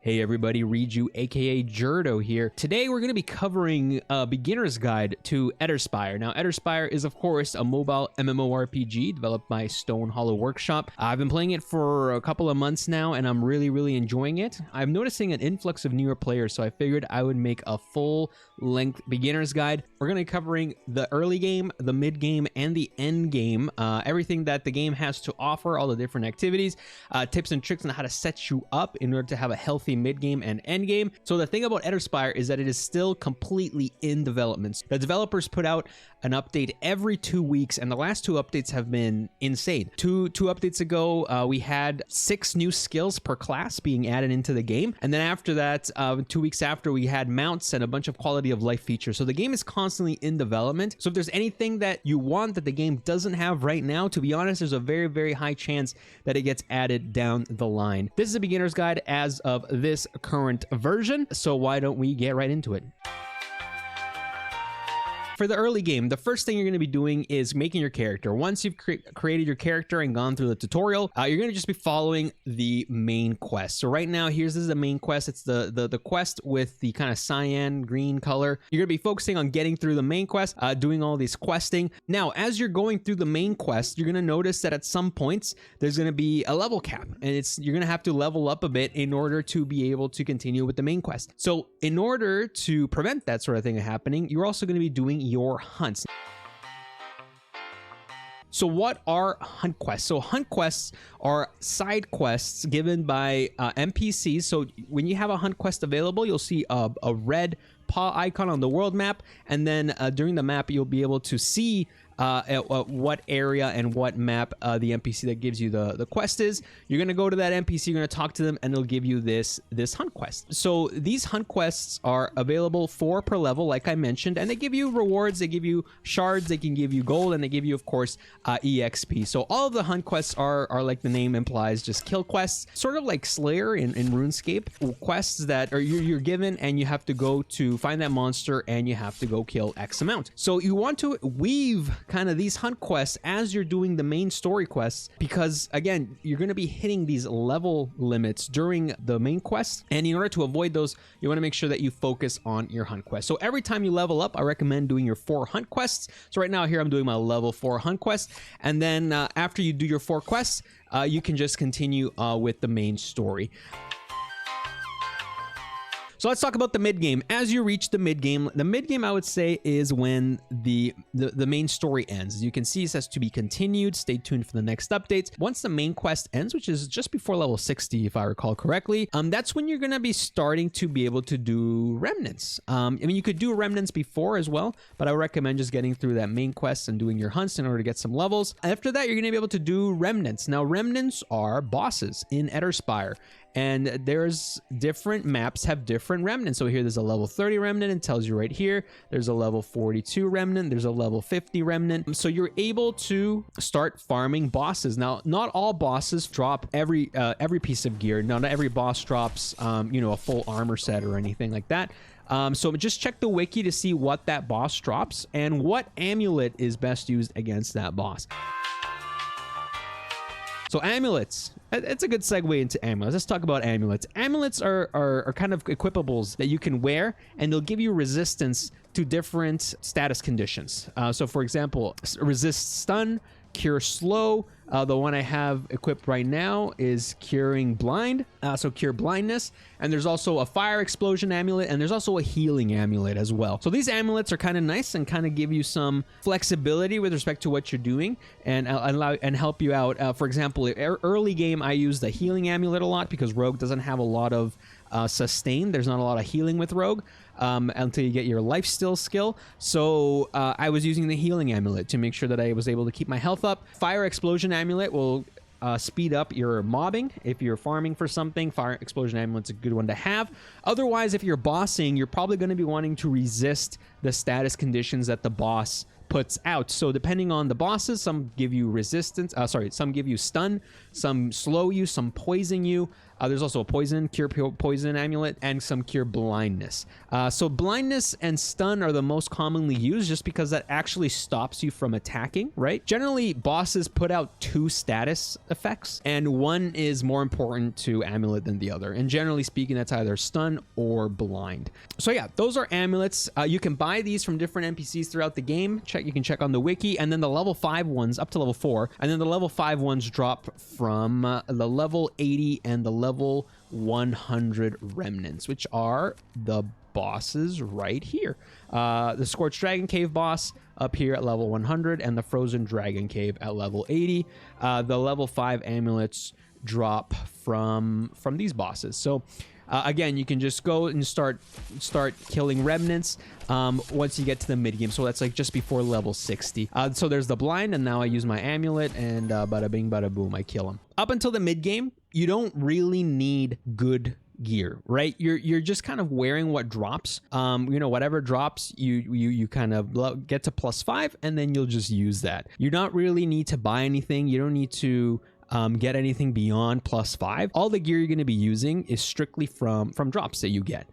Hey everybody, Reju aka Jerdo here. Today we're going to be covering a beginner's guide to Eterspire. Now Eterspire is of course a mobile MMORPG developed by Stone Hollow Workshop. I've been playing it for a couple of months now and I'm really enjoying it. I'm noticing an influx of newer players, so I figured I would make a full-length beginner's guide. We're going to be covering the early game, the mid game, and the end game. Everything that the game has to offer, all the different activities, tips and tricks on how to set you up in order to have a healthy mid-game and end-game. So the thing about Eterspire is that it is still completely in development. The developers put out an update every 2 weeks, and the last two updates have been insane. Two updates ago, we had 6 new skills per class being added into the game, and then after that, 2 weeks after, we had mounts and a bunch of quality of life features. So the game is constantly in development. So if there's anything that you want that the game doesn't have right now, to be honest, there's a very high chance that it gets added down the line. This is a beginner's guide as of this current version, so why don't we get right into it? For the early game, the first thing you're going to be doing is making your character. Once you've created your character and gone through the tutorial, you're going to just be following the main quest. So right now, this is the main quest. It's the quest with the kind of cyan green color. You're going to be focusing on getting through the main quest, doing all these questing. Now, as you're going through the main quest, you're going to notice that at some points, there's going to be a level cap, and you're going to have to level up a bit in order to be able to continue with the main quest. So in order to prevent that sort of thing happening, you're also going to be doing your hunts. So what are hunt quests? So hunt quests are side quests given by NPCs. So when you have a hunt quest available, you'll see a red paw icon on the world map, and then during the map you'll be able to see what area and what map the NPC that gives you the quest is. You're gonna go to that NPC, you're gonna talk to them, and they'll give you this hunt quest. So these hunt quests are available 4 per level, like I mentioned, and they give you rewards, they give you shards, they can give you gold, and they give you, of course, EXP. So all of the hunt quests are like the name implies, just kill quests, sort of like Slayer in RuneScape, quests that you're given, and you have to go to find that monster, and you have to go kill X amount. So you want to weave kind of these hunt quests as you're doing the main story quests, because again, you're going to be hitting these level limits during the main quest, and in order to avoid those, you want to make sure that you focus on your hunt quest. So every time you level up, I recommend doing your 4 hunt quests. So right now here I'm doing my level 4 hunt quest, and then after you do your 4 quests, you can just continue with the main story. So let's talk about the mid game. As you reach the mid game I would say is when the main story ends. As you can see, it says to be continued. Stay tuned for the next updates. Once the main quest ends, which is just before level 60 if I recall correctly, that's when you're gonna be starting to be able to do remnants. I mean, you could do remnants before as well, but I would recommend just getting through that main quest and doing your hunts in order to get some levels. After that, you're gonna be able to do remnants. Now, remnants are bosses in Eterspire, and there's different maps have different remnants. So here there's a level 30 remnant, and tells you right here. There's a level 42 remnant, there's a level 50 remnant. So you're able to start farming bosses. Now, not all bosses drop every piece of gear. Not every boss drops you know, a full armor set or anything like that. So just check the wiki to see what that boss drops and what amulet is best used against that boss. So amulets, it's a good segue into amulets. Let's talk about amulets. Amulets are kind of equipables that you can wear, and they'll give you resistance to different status conditions. So for example, resist stun, cure slow. The one I have equipped right now is curing blind, so cure blindness. And there's also a fire explosion amulet, and there's also a healing amulet as well. So these amulets are kind of nice and kind of give you some flexibility with respect to what you're doing, and allow and help you out. For example, early game I use the healing amulet a lot because Rogue doesn't have a lot of sustain. There's not a lot of healing with Rogue until you get your life steal skill. So I was using the healing amulet to make sure that I was able to keep my health up. Fire explosion amulet will speed up your mobbing. If you're farming for something, fire explosion amulet's a good one to have. Otherwise, if you're bossing, you're probably going to be wanting to resist the status conditions that the boss puts out. So depending on the bosses, some give you resistance, some give you stun, some slow you, some poison you. There's also a poison, cure poison amulet, and some cure blindness. So blindness and stun are the most commonly used just because that actually stops you from attacking, right? Generally, bosses put out 2 status effects, and one is more important to amulet than the other. And generally speaking, that's either stun or blind. So yeah, those are amulets. You can buy these from different NPCs throughout the game. You can check on the wiki, and then the level 5 ones up to level 4, and then the level 5 ones drop from the level 80 and the level 100 remnants, which are the bosses right here. The Scorched Dragon Cave boss up here at level 100, and the Frozen Dragon Cave at level 80. The level 5 amulets drop from these bosses. So again, you can just go and start killing remnants once you get to the mid game. So that's like just before level 60. So there's the blind, and now I use my amulet, and bada bing bada boom, I kill him. Up until the mid game, you don't really need good gear, right? You're just kind of wearing what drops. Whatever drops, you kind of get to +5, and then you'll just use that. You don't really need to buy anything. You don't need to get anything beyond +5. All the gear you're going to be using is strictly from drops that you get.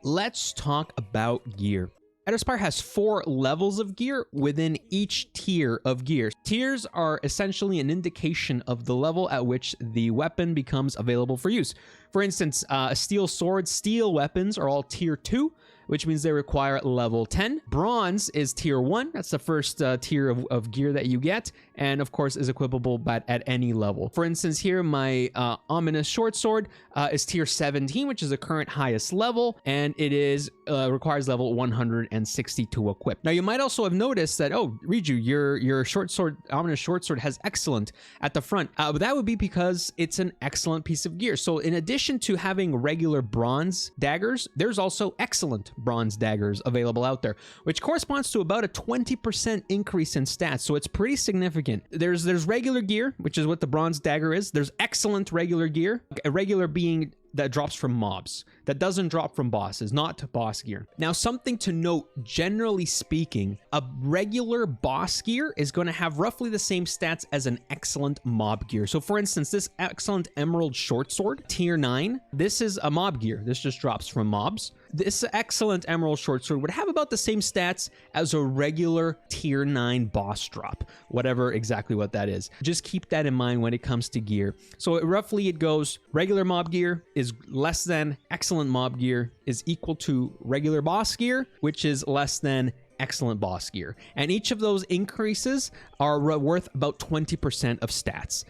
Let's talk about gear. Eterspire has 4 levels of gear within each tier of gear. Tiers are essentially an indication of the level at which the weapon becomes available for use. For instance, steel swords, steel weapons are all tier 2, which means they require level 10. Bronze is tier 1. That's the first tier of gear that you get, and of course is equipable but at any level. For instance, here my ominous short sword is tier 17, which is the current highest level, and it is requires level 160 to equip. Now you might also have noticed that, oh, Riju, your short sword, ominous short sword, has excellent at the front, but that would be because it's an excellent piece of gear. So in addition to having regular bronze daggers, there's also excellent bronze daggers available out there, which corresponds to about a 20% increase in stats. So it's pretty significant. There's regular gear, which is what the bronze dagger is. There's excellent regular gear, a regular being that drops from mobs, that doesn't drop from bosses, not boss gear. Now, something to note, generally speaking, a regular boss gear is going to have roughly the same stats as an excellent mob gear. So for instance, this excellent emerald short sword, tier 9, this is a mob gear. This just drops from mobs. This excellent emerald short sword would have about the same stats as a regular tier 9 boss drop, whatever exactly what that is. Just keep that in mind when it comes to gear. So roughly it goes, regular mob gear is less than excellent mob gear is equal to regular boss gear, which is less than excellent boss gear. And each of those increases are worth about 20% of stats.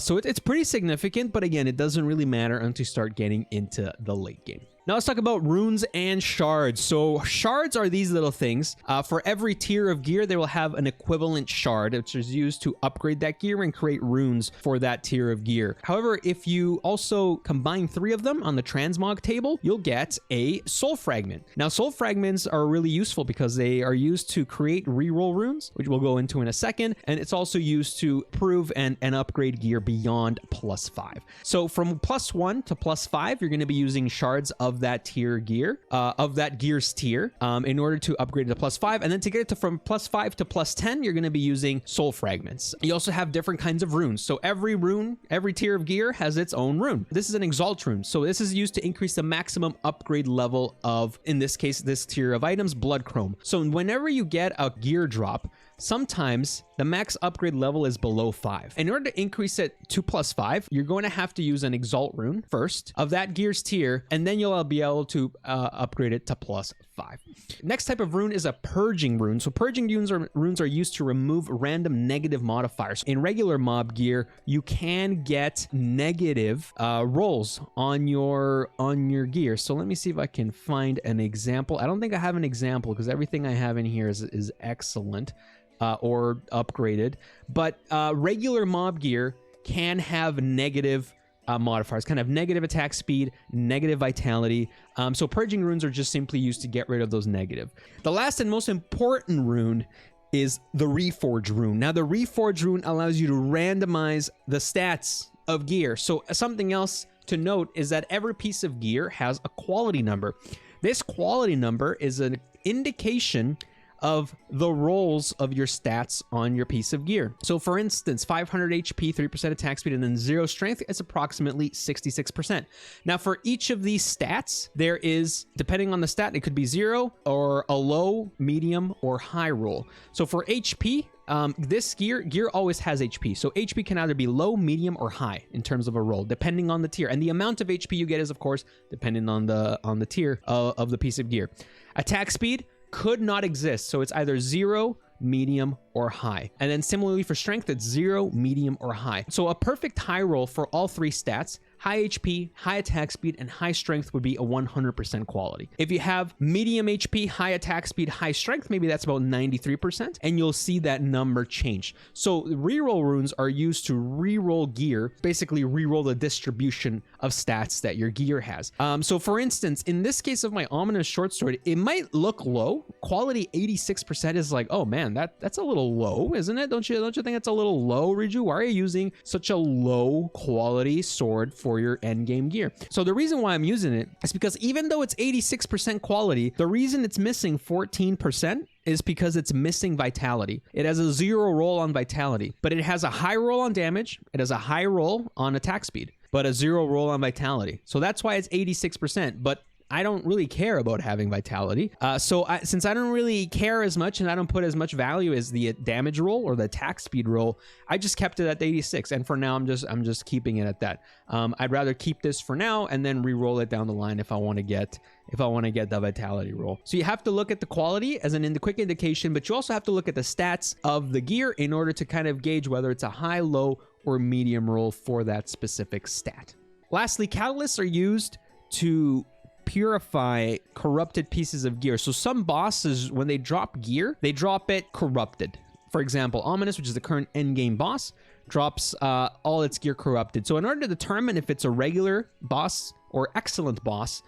So it's pretty significant, but again, it doesn't really matter until you start getting into the late game. Now let's talk about runes and shards. So shards are these little things. For every tier of gear, they will have an equivalent shard, which is used to upgrade that gear and create runes for that tier of gear. However, if you also combine 3 of them on the transmog table, you'll get a soul fragment. Now, soul fragments are really useful because they are used to create reroll runes, which we'll go into in a second. And it's also used to improve and upgrade gear beyond +5. So from +1 to +5, you're going to be using shards of that tier gear, of that gear's tier, in order to upgrade it to +5. And then to get it to from +5 to +10, you're going to be using soul fragments. You also have different kinds of runes. So every rune, every tier of gear has its own rune. This is an exalt rune. So this is used to increase the maximum upgrade level of, in this case, this tier of items, blood chrome. So whenever you get a gear drop, sometimes the max upgrade level is below 5. In order to increase it to +5, you're going to have to use an exalt rune first of that gear's tier, and then you'll be able to upgrade it to +5. Next type of rune is a purging rune. So purging runes are used to remove random negative modifiers. In regular mob gear, you can get negative rolls on your gear. So let me see if I can find an example. I don't think I have an example because everything I have in here is excellent. Or upgraded, but regular mob gear can have negative modifiers, kind of negative attack speed, negative vitality. So purging runes are just simply used to get rid of those negative. The last and most important rune is the Reforge rune. Now, the Reforge rune allows you to randomize the stats of gear. So something else to note is that every piece of gear has a quality number. This quality number is indication of the rolls of your stats on your piece of gear. So for instance, 500 HP, 3% attack speed, and then 0 strength is approximately 66%. Now for each of these stats, there is, depending on the stat, it could be 0 or a low, medium, or high roll. So for HP, this gear always has HP. So HP can either be low, medium, or high in terms of a roll, depending on the tier. And the amount of HP you get is, of course, depending on the tier of the piece of gear. Attack speed could not exist. So it's either 0, medium, or high. And then similarly for strength, it's 0, medium, or high. So a perfect high roll for all three stats, high HP, high attack speed, and high strength would be a 100% quality. If you have medium HP, high attack speed, high strength, maybe that's about 93%, and you'll see that number change. So reroll runes are used to reroll gear, basically reroll the distribution of stats that your gear has. So for instance, in this case of my ominous short sword, it might look low. Quality 86% is like, oh man, that's a little low, isn't it? Don't you think it's a little low, Riju? Why are you using such a low quality sword for your end game gear? So the reason why I'm using it is because even though it's 86% quality, the reason it's missing 14% is because it's missing vitality. It has a 0 roll on vitality, but it has a high roll on damage. It has a high roll on attack speed, but a 0 roll on vitality. So that's why it's 86%. But I don't really care about having vitality. Since I don't really care as much and I don't put as much value as the damage roll or the attack speed roll, I just kept it at 86. And for now, I'm just keeping it at that. I'd rather keep this for now and then re-roll it down the line if I want to get the vitality roll. So you have to look at the quality as a quick indication, but you also have to look at the stats of the gear in order to kind of gauge whether it's a high, low, or medium roll for that specific stat. Lastly, catalysts are used to purify corrupted pieces of gear. So some bosses, when they drop gear, they drop it corrupted. For example, Ominous, which is the current endgame boss, drops all its gear corrupted. So in order to determine if it's a regular boss or excellent boss,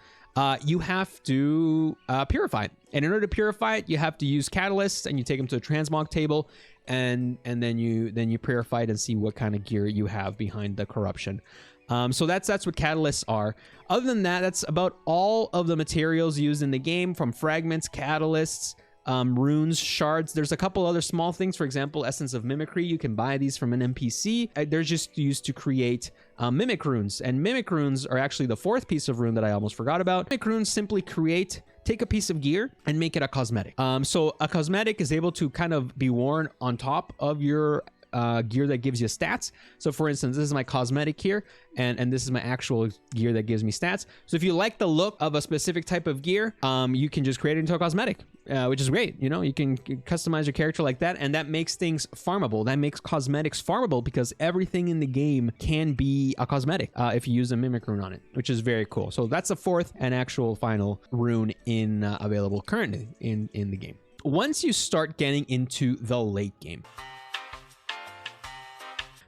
you have to purify it. And in order to purify it, you have to use catalysts, and you take them to a transmog table, and then you purify it and see what kind of gear you have behind the corruption. So that's what catalysts are. Other than that, that's about all of the materials used in the game, from fragments, catalysts, runes, shards. There's a couple other small things. For example, Essence of Mimicry. You can buy these from an NPC. They're just used to create mimic runes. And mimic runes are actually the fourth piece of rune that I almost forgot about. Mimic runes simply take a piece of gear and make it a cosmetic. So a cosmetic is able to kind of be worn on top of your gear that gives you stats. So for instance, this is my cosmetic here, and this is my actual gear that gives me stats. So if you like the look of a specific type of gear, you can just create it into a cosmetic, which is great. You know, you can customize your character like that, and that makes things farmable. That makes cosmetics farmable because everything in the game can be a cosmetic if you use a mimic rune on it, which is very cool. So that's the fourth and actual final rune available currently in the game. Once you start getting into the late game,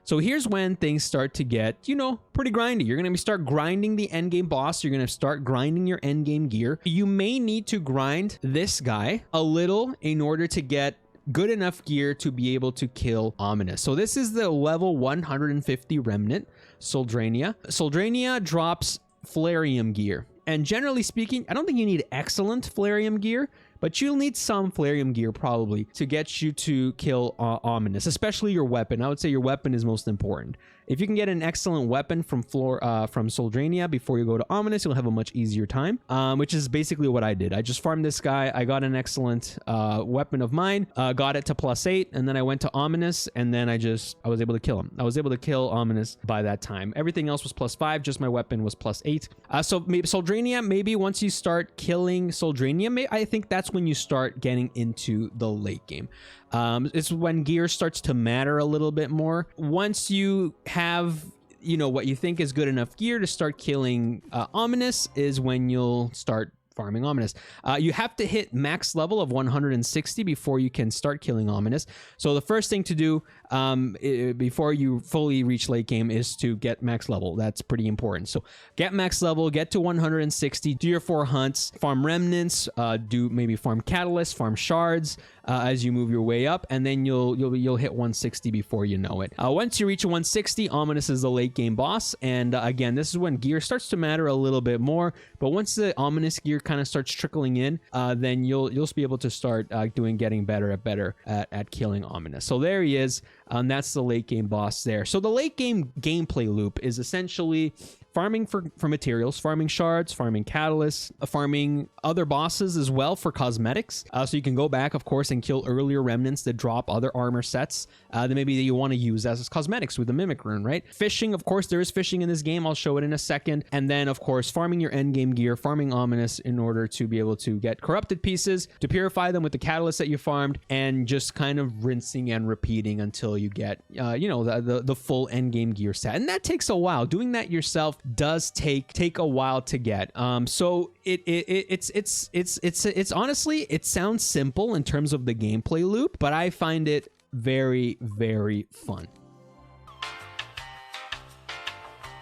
so here's when things start to get, pretty grindy. You're going to start grinding the endgame boss. You're going to start grinding your endgame gear. You may need to grind this guy a little in order to get good enough gear to be able to kill Ominous. So this is the level 150 Remnant, Soldrania. Soldrania drops Flareum gear. And generally speaking, I don't think you need excellent Flareum gear, but you'll need some Flareum gear probably to get you to kill Ominous, especially your weapon. I would say your weapon is most important. If you can get an excellent weapon from Soldrania before you go to Ominous, you'll have a much easier time, which is basically what I did. I just farmed this guy. I got an excellent weapon of mine, got it to +8, and then I went to Ominous, and then I was able to kill him. I was able to kill Ominous by that time. Everything else was +5, just my weapon was +8. So maybe Soldrania, maybe once you start killing Soldrania, I think that's when you start getting into the late game. It's when gear starts to matter a little bit more. Once you have, what you think is good enough gear to start killing Ominous is when you'll start farming Ominous. You have to hit max level of 160 before you can start killing Ominous. So the first thing to do before you fully reach late game is to get max level. That's pretty important. So get max level, get to 160, do your 4 hunts, farm remnants, do maybe farm catalysts, farm shards as you move your way up, and then you'll hit 160 before you know it. Once you reach 160, Ominous is the late game boss, and again, this is when gear starts to matter a little bit more. But once the Ominous gear kind of starts trickling in, then you'll be able to start getting better at killing Ominous. So there he is. That's the late game boss there. So the late game gameplay loop is essentially farming for materials, farming shards, farming catalysts, farming other bosses as well for cosmetics. So you can go back, of course, and kill earlier remnants that drop other armor sets that maybe you want to use as cosmetics with the Mimic Rune, right? Fishing, of course, there is fishing in this game. I'll show it in a second. And then, of course, farming your endgame gear, farming Ominous in order to be able to get corrupted pieces, to purify them with the catalyst that you farmed, and just kind of rinsing and repeating until you get, the full endgame gear set. And that takes a while. Doing that yourself does take a while to get. So it's honestly, it sounds simple in terms of the gameplay loop, but I find it very, very fun.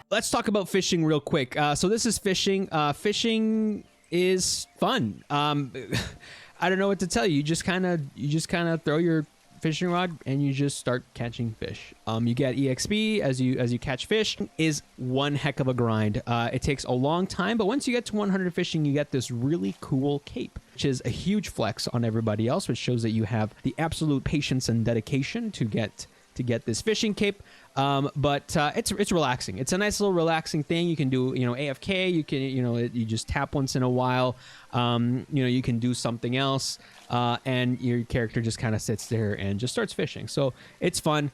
Let's talk about fishing real quick. So this is fishing. Fishing is fun. I don't know what to tell you. You just kind of throw your fishing rod and you just start catching fish. You get EXP as you catch fish. Is one heck of a grind. It takes a long time, but once you get to 100 fishing, you get this really cool cape, which is a huge flex on everybody else, which shows that you have the absolute patience and dedication to get this fishing cape. But it's relaxing. It's a nice little relaxing thing. You can do, AFK. You can, you just tap once in a while. You can do something else, and your character just kind of sits there and just starts fishing. So it's fun.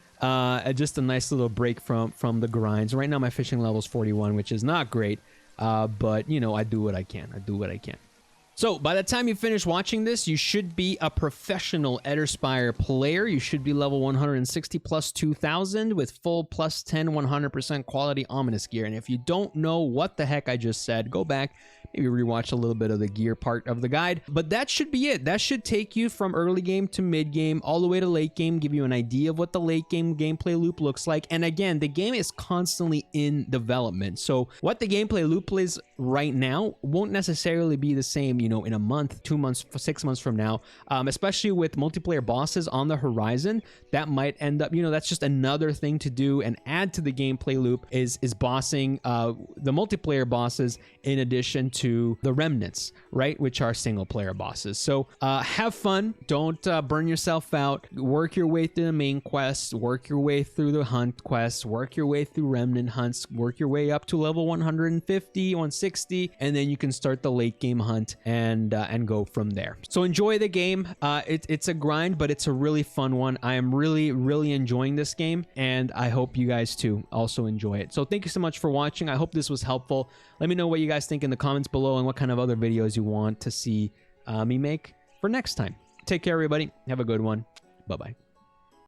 Just a nice little break from the grinds. Right now my fishing level is 41, which is not great. But I do what I can. So by the time you finish watching this, you should be a professional Eterspire player. You should be level 160 plus 2000 with full plus 10, 100% quality Ominous gear. And if you don't know what the heck I just said, go back, maybe rewatch a little bit of the gear part of the guide. But that should be it. That should take you from early game to mid game, all the way to late game, give you an idea of what the late game gameplay loop looks like. And again, the game is constantly in development. So what the gameplay loop is right now won't necessarily be the same, in a month, 2 months, 6 months from now, especially with multiplayer bosses on the horizon. That might end up, that's just another thing to do and add to the gameplay loop is bossing the multiplayer bosses in addition to the remnants, right, which are single player bosses. So have fun, don't burn yourself out, work your way through the main quests, work your way through the hunt quests, work your way through remnant hunts, work your way up to level 150, 160, and then you can start the late game hunt and go from there. So enjoy the game. It's a grind, but it's a really fun one. I am really, really enjoying this game, and I hope you guys too also enjoy it. So thank you so much for watching. I hope this was helpful. Let me know what you guys think in the comments below and what kind of other videos you want to see me make for next time. Take care, everybody. Have a good one. Bye-bye.